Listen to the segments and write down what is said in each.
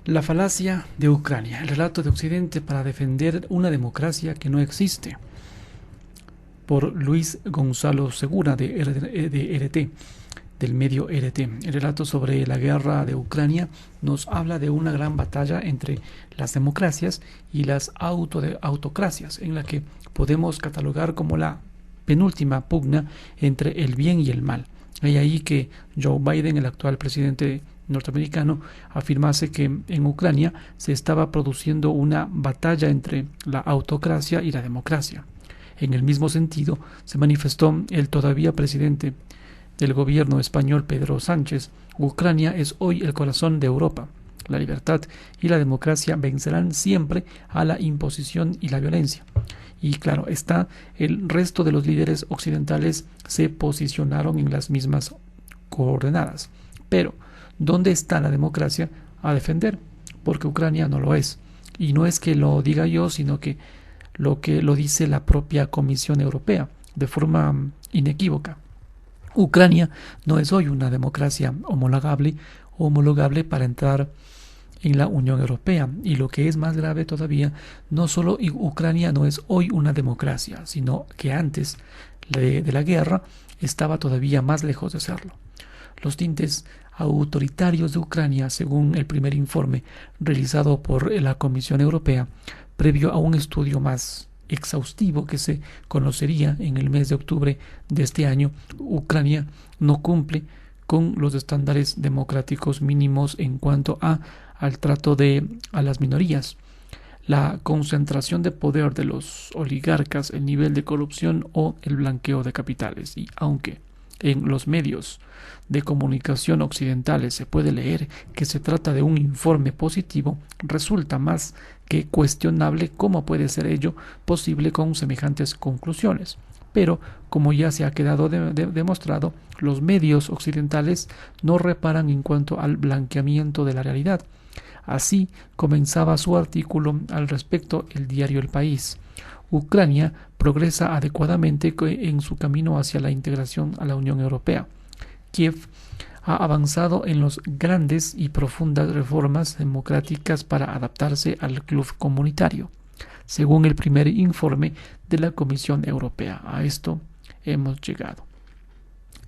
La falacia de Ucrania, el relato de Occidente para defender una democracia que no existe, por Luis Gonzalo Segura de RT, del medio RT. El relato sobre la guerra de Ucrania nos habla de una gran batalla entre las democracias y las autocracias, en la que podemos catalogar como la penúltima pugna entre el bien y el mal. Hay ahí que Joe Biden, el actual presidente norteamericano, afirmase que en Ucrania se estaba produciendo una batalla entre la autocracia y la democracia. En el mismo sentido, se manifestó el todavía presidente del gobierno español, Pedro Sánchez: Ucrania es hoy el corazón de Europa. La libertad y la democracia vencerán siempre a la imposición y la violencia. Y claro está, el resto de los líderes occidentales se posicionaron en las mismas coordenadas. Pero, ¿dónde está la democracia a defender? Porque Ucrania no lo es. Y no es que lo diga yo, sino que lo dice la propia Comisión Europea, de forma inequívoca. Ucrania no es hoy una democracia homologable para entrar en la Unión Europea. Y lo que es más grave todavía, no solo Ucrania no es hoy una democracia, sino que antes de la guerra estaba todavía más lejos de serlo. Los tintes autoritarios de Ucrania, según el primer informe realizado por la Comisión Europea, previo a un estudio más exhaustivo que se conocería en el mes de octubre de este año, Ucrania no cumple con los estándares democráticos mínimos en cuanto al trato a las minorías, la concentración de poder de los oligarcas, el nivel de corrupción o el blanqueo de capitales. Y aunque en los medios de comunicación occidentales se puede leer que se trata de un informe positivo, resulta más que cuestionable cómo puede ser ello posible con semejantes conclusiones. Pero, como ya se ha quedado demostrado, los medios occidentales no reparan en cuanto al blanqueamiento de la realidad. Así comenzaba su artículo al respecto el diario El País. Ucrania progresa adecuadamente en su camino hacia la integración a la Unión Europea. Kiev ha avanzado en las grandes y profundas reformas democráticas para adaptarse al club comunitario, según el primer informe de la Comisión Europea. A esto hemos llegado.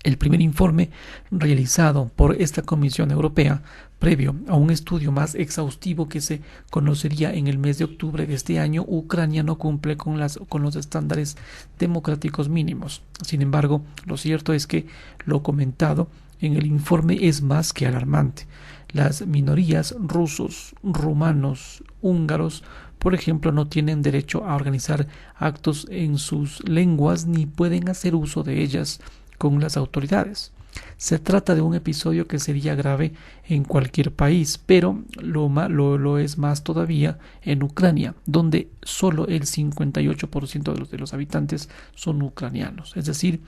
El primer informe realizado por esta Comisión Europea, previo a un estudio más exhaustivo que se conocería en el mes de octubre de este año, Ucrania no cumple con los estándares democráticos mínimos. Sin embargo, lo cierto es que lo comentado en el informe es más que alarmante. Las minorías rusos, rumanos, húngaros, por ejemplo, no tienen derecho a organizar actos en sus lenguas ni pueden hacer uso de ellas con las autoridades. Se trata de un episodio que sería grave en cualquier país, pero lo es más todavía en Ucrania, donde solo el 58% de los habitantes son ucranianos. Es decir,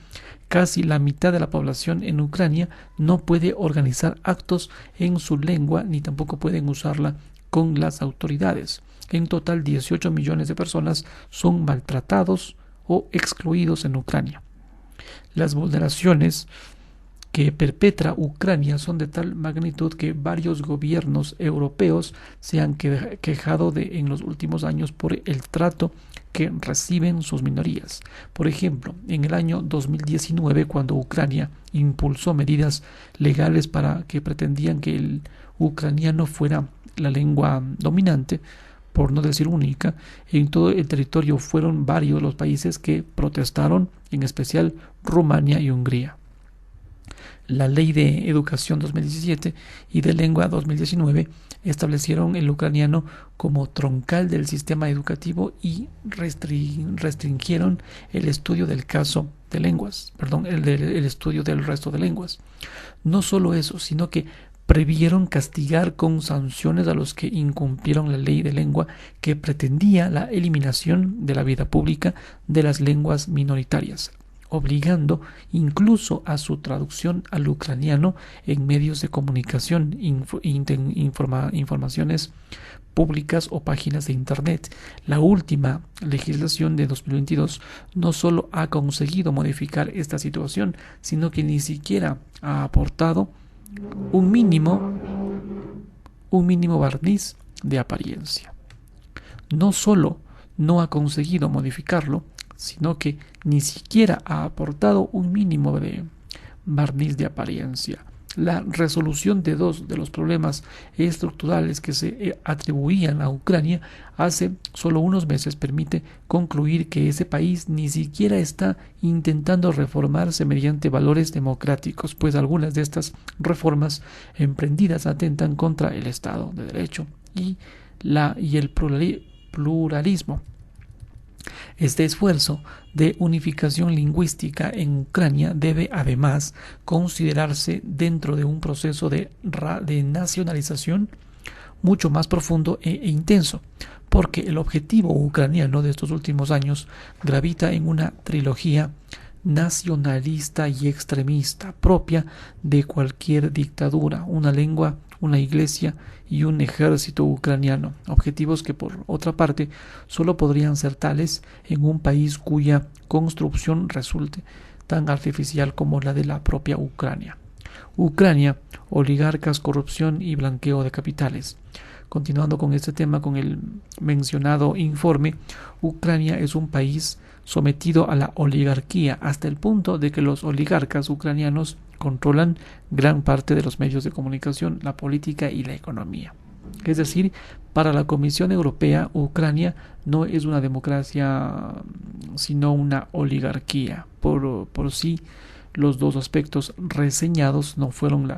casi la mitad de la población en Ucrania no puede organizar actos en su lengua ni tampoco pueden usarla con las autoridades. En total, 18 millones de personas son maltratados o excluidos en Ucrania. Las vulneraciones que perpetra Ucrania son de tal magnitud que varios gobiernos europeos se han quejado en los últimos años por el trato que reciben sus minorías. Por ejemplo, en el año 2019, cuando Ucrania impulsó medidas legales para que pretendían que el ucraniano fuera la lengua dominante, por no decir única, en todo el territorio fueron varios los países que protestaron, en especial Rumania y Hungría. La Ley de Educación 2017 y de Lengua 2019 establecieron el ucraniano como troncal del sistema educativo y restringieron el estudio del caso de lenguas, el estudio del resto de lenguas. No solo eso, sino que previeron castigar con sanciones a los que incumplieron la ley de lengua que pretendía la eliminación de la vida pública de las lenguas minoritarias, obligando incluso a su traducción al ucraniano en medios de comunicación, informaciones públicas o páginas de Internet. La última legislación de 2022 no solo ha conseguido modificar esta situación, sino que ni siquiera ha aportado un un mínimo barniz de apariencia. No solo no ha conseguido modificarlo, sino que ni siquiera ha aportado un mínimo de barniz de apariencia. La resolución de dos de los problemas estructurales que se atribuían a Ucrania hace solo unos meses permite concluir que ese país ni siquiera está intentando reformarse mediante valores democráticos, pues algunas de estas reformas emprendidas atentan contra el Estado de Derecho y el pluralismo. Este esfuerzo de unificación lingüística en Ucrania debe además considerarse dentro de un proceso de nacionalización mucho más profundo e intenso, porque el objetivo ucraniano de estos últimos años gravita en una trilogía nacionalista y extremista propia de cualquier dictadura: una lengua, una iglesia y un ejército ucraniano, objetivos que por otra parte solo podrían ser tales en un país cuya construcción resulte tan artificial como la de la propia Ucrania. Ucrania, oligarcas, corrupción y blanqueo de capitales. Continuando con este tema, con el mencionado informe, Ucrania es un país sometido a la oligarquía hasta el punto de que los oligarcas ucranianos controlan gran parte de los medios de comunicación, la política y la economía. Es decir, para la Comisión Europea, Ucrania no es una democracia, sino una oligarquía. Por sí, los dos aspectos reseñados no fueron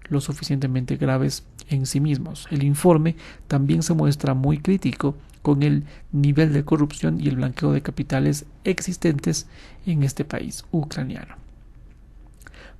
lo suficientemente graves en sí mismos. El informe también se muestra muy crítico con el nivel de corrupción y el blanqueo de capitales existentes en este país ucraniano.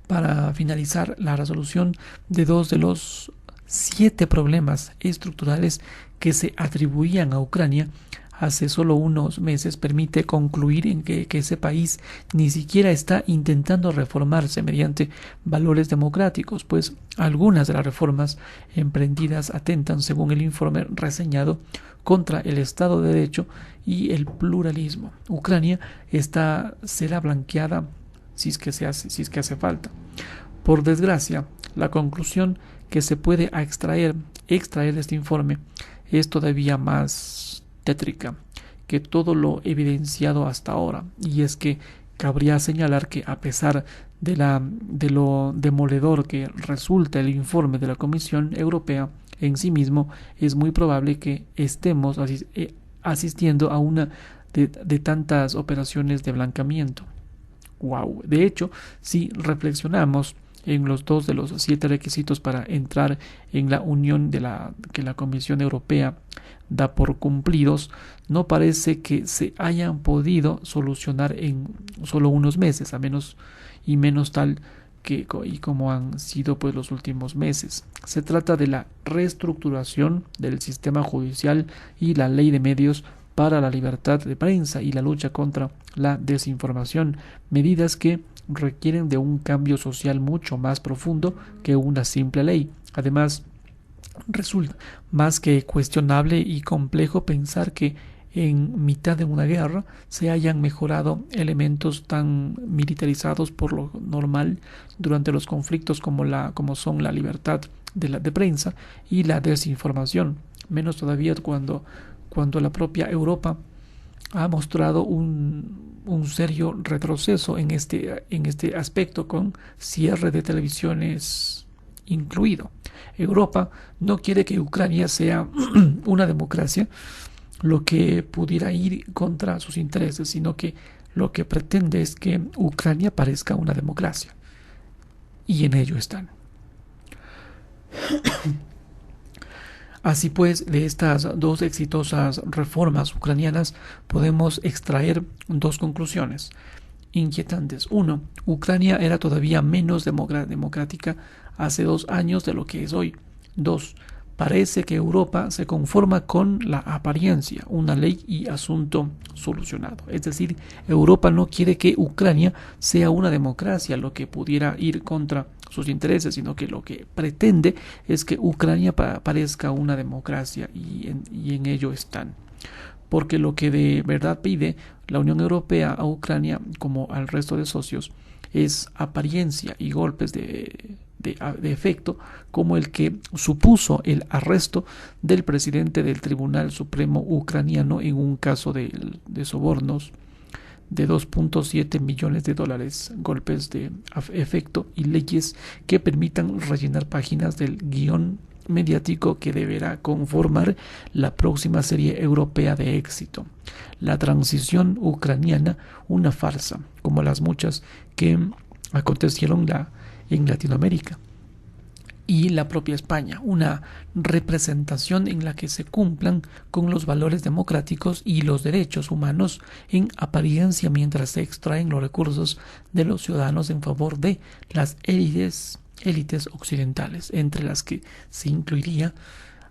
Para finalizar, la resolución de dos de los 7 problemas estructurales que se atribuían a Ucrania hace solo unos meses permite concluir en que ese país ni siquiera está intentando reformarse mediante valores democráticos, pues algunas de las reformas emprendidas atentan, según el informe reseñado, contra el Estado de Derecho y el pluralismo. Ucrania será blanqueada si es que hace falta. Por desgracia, la conclusión que se puede extraer de este informe es todavía más tétrica que todo lo evidenciado hasta ahora, y es que cabría señalar que a pesar de lo demoledor que resulta el informe de la Comisión Europea en sí mismo, es muy probable que estemos asistiendo a una de tantas operaciones de blanqueamiento. Wow. De hecho, si reflexionamos en los 2 de los 7 requisitos para entrar en la unión que la Comisión Europea da por cumplidos, no parece que se hayan podido solucionar en solo unos meses, a menos tal y como han sido pues los últimos meses. Se trata de la reestructuración del sistema judicial y la ley de medios para la libertad de prensa y la lucha contra la desinformación, medidas que requieren de un cambio social mucho más profundo que una simple ley. Además, resulta más que cuestionable y complejo pensar que en mitad de una guerra se hayan mejorado elementos tan militarizados por lo normal durante los conflictos como son la libertad de prensa y la desinformación, menos todavía cuando la propia Europa ha mostrado un serio retroceso en este aspecto, con cierre de televisiones incluido. Europa no quiere que Ucrania sea una democracia, lo que pudiera ir contra sus intereses, sino que lo que pretende es que Ucrania parezca una democracia. Y en ello están. Así pues, de estas 2 exitosas reformas ucranianas podemos extraer 2 conclusiones inquietantes. 1. Ucrania era todavía menos democrática hace 2 años de lo que es hoy. 2. Parece que Europa se conforma con la apariencia, una ley y asunto solucionado. Es decir, Europa no quiere que Ucrania sea una democracia, lo que pudiera ir contra sus intereses, sino que lo que pretende es que Ucrania parezca una democracia, y en ello están. Porque lo que de verdad pide la Unión Europea a Ucrania, como al resto de socios, es apariencia y golpes de de efecto, como el que supuso el arresto del presidente del Tribunal Supremo ucraniano en un caso de sobornos de 2.7 millones de dólares, golpes de efecto y leyes que permitan rellenar páginas del guión mediático que deberá conformar la próxima serie europea de éxito. La transición ucraniana, una farsa, como las muchas que acontecieron en Latinoamérica y la propia España, una representación en la que se cumplan con los valores democráticos y los derechos humanos en apariencia mientras se extraen los recursos de los ciudadanos en favor de las élites occidentales, entre las que se incluiría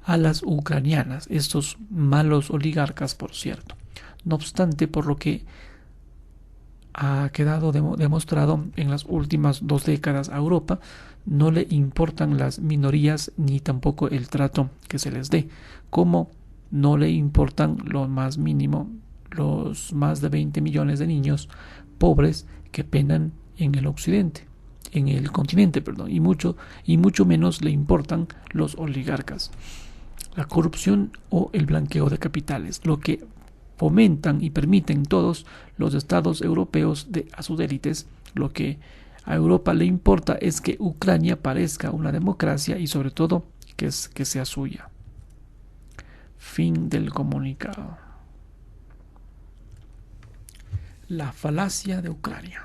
a las ucranianas, estos malos oligarcas, por cierto. No obstante, por lo que ha quedado demostrado en las últimas 2 décadas a Europa, no le importan las minorías ni tampoco el trato que se les dé, como no le importan lo más mínimo los más de 20 millones de niños pobres que penan en el occidente, en el continente, perdón, y mucho menos le importan los oligarcas, la corrupción o el blanqueo de capitales, lo que fomentan y permiten todos los estados europeos a sus élites. Lo que a Europa le importa es que Ucrania parezca una democracia y sobre todo que sea suya. Fin del comunicado. La falacia de Ucrania.